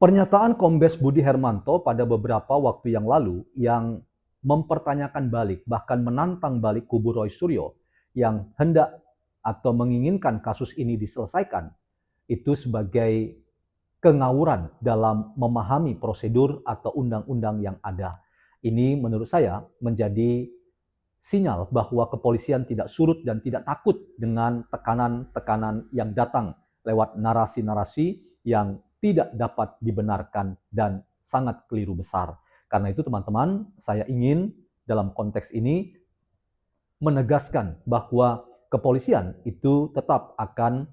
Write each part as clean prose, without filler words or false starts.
Pernyataan Kombes Budi Hermanto pada beberapa waktu yang lalu yang mempertanyakan balik, bahkan menantang balik kubu Roy Suryo yang hendak atau menginginkan kasus ini diselesaikan, itu sebagai kengawuran dalam memahami prosedur atau undang-undang yang ada. Ini menurut saya menjadi sinyal bahwa kepolisian tidak surut dan tidak takut dengan tekanan-tekanan yang datang lewat narasi-narasi yang tidak dapat dibenarkan dan sangat keliru besar. Karena itu teman-teman, saya ingin dalam konteks ini menegaskan bahwa kepolisian itu tetap akan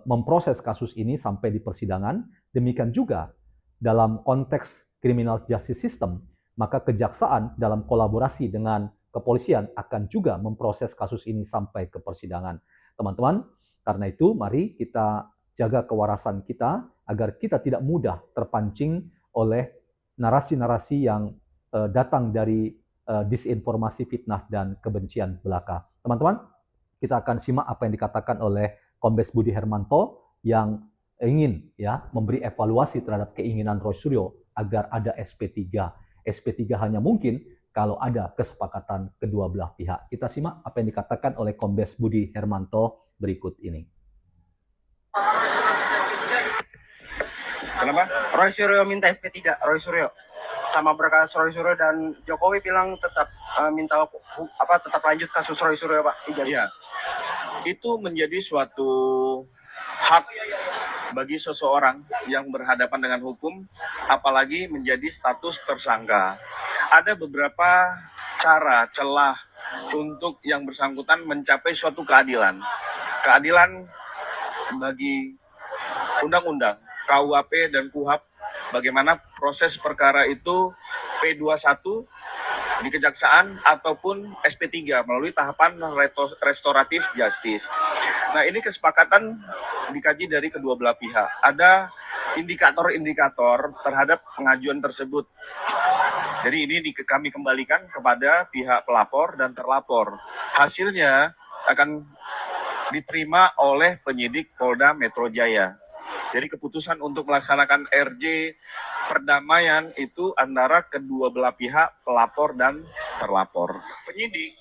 memproses kasus ini sampai di persidangan. Demikian juga dalam konteks criminal justice system, maka kejaksaan dalam kolaborasi dengan kepolisian akan juga memproses kasus ini sampai ke persidangan. Teman-teman, karena itu mari kita jaga kewarasan kita agar kita tidak mudah terpancing oleh narasi-narasi yang datang dari disinformasi, fitnah, dan kebencian belaka. Teman-teman, kita akan simak apa yang dikatakan oleh Kombes Budi Hermanto yang ingin memberi evaluasi terhadap keinginan Roy Suryo agar ada SP3. SP3 hanya mungkin kalau ada kesepakatan kedua belah pihak. Kita simak apa yang dikatakan oleh Kombes Budi Hermanto berikut ini. Kenapa? Roy Suryo minta SP3, Roy Suryo. Sama berkas Roy Suryo dan Jokowi bilang tetap minta tetap lanjut kasus Roy Suryo, Pak. Iya. Itu menjadi suatu hak bagi seseorang yang berhadapan dengan hukum, apalagi menjadi status tersangka. Ada beberapa cara, celah untuk yang bersangkutan mencapai suatu keadilan. Keadilan bagi undang-undang, KUHP dan KUHAP, bagaimana proses perkara itu P21 di kejaksaan ataupun SP3 melalui tahapan restoratif justice. Nah, ini kesepakatan dikaji dari kedua belah pihak. Ada indikator-indikator terhadap pengajuan tersebut. Jadi ini kami kembalikan kepada pihak pelapor dan terlapor. Hasilnya akan diterima oleh penyidik Polda Metro Jaya. Jadi keputusan untuk melaksanakan RJ perdamaian itu antara kedua belah pihak, pelapor dan terlapor. Penyidik.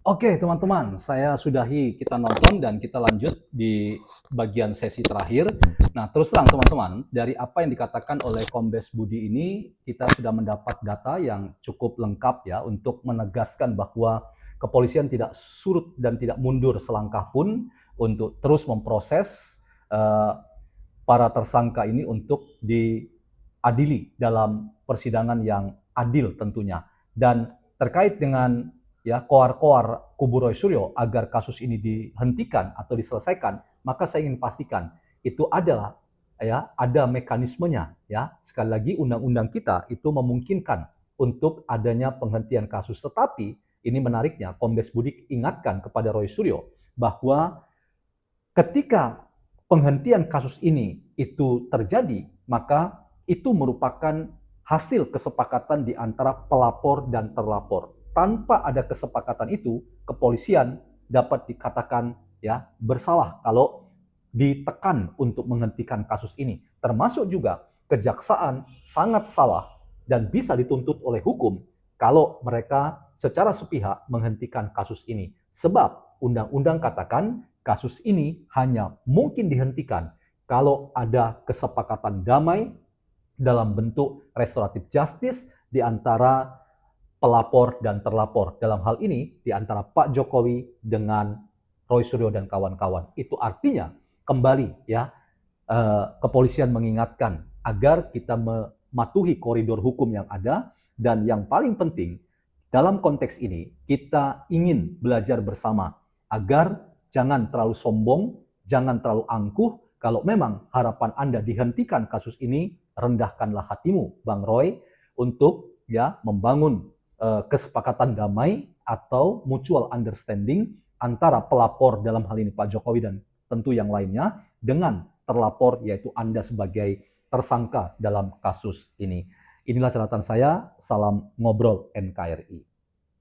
Oke teman-teman, saya sudahi kita nonton dan kita lanjut di bagian sesi terakhir. Nah terus terang teman-teman, dari apa yang dikatakan oleh Kombes Budi ini, kita sudah mendapat data yang cukup lengkap ya untuk menegaskan bahwa kepolisian tidak surut dan tidak mundur selangkah pun untuk terus memproses para tersangka ini untuk diadili dalam persidangan yang adil tentunya. Dan terkait dengan koar-koar kubu Roy Suryo agar kasus ini dihentikan atau diselesaikan, maka saya ingin pastikan itu adalah ada mekanismenya ya. Sekali lagi undang-undang kita itu memungkinkan untuk adanya penghentian kasus, tetapi ini menariknya Kombes Budi ingatkan kepada Roy Suryo bahwa ketika penghentian kasus ini itu terjadi, maka itu merupakan hasil kesepakatan di antara pelapor dan terlapor. Tanpa ada kesepakatan itu, kepolisian dapat dikatakan bersalah kalau ditekan untuk menghentikan kasus ini. Termasuk juga kejaksaan sangat salah dan bisa dituntut oleh hukum kalau mereka secara sepihak menghentikan kasus ini. Sebab undang-undang katakan kasus ini hanya mungkin dihentikan kalau ada kesepakatan damai dalam bentuk restoratif justice di antara pelapor dan terlapor. Dalam hal ini di antara Pak Jokowi dengan Roy Suryo dan kawan-kawan. Itu artinya kembali kepolisian mengingatkan agar kita mematuhi koridor hukum yang ada, dan yang paling penting dalam konteks ini kita ingin belajar bersama agar jangan terlalu sombong, jangan terlalu angkuh. Kalau memang harapan Anda dihentikan kasus ini, rendahkanlah hatimu, Bang Roy, untuk membangun kesepakatan damai atau mutual understanding antara pelapor dalam hal ini Pak Jokowi dan tentu yang lainnya dengan terlapor, yaitu Anda sebagai tersangka dalam kasus ini. Inilah catatan saya, salam ngobrol NKRI.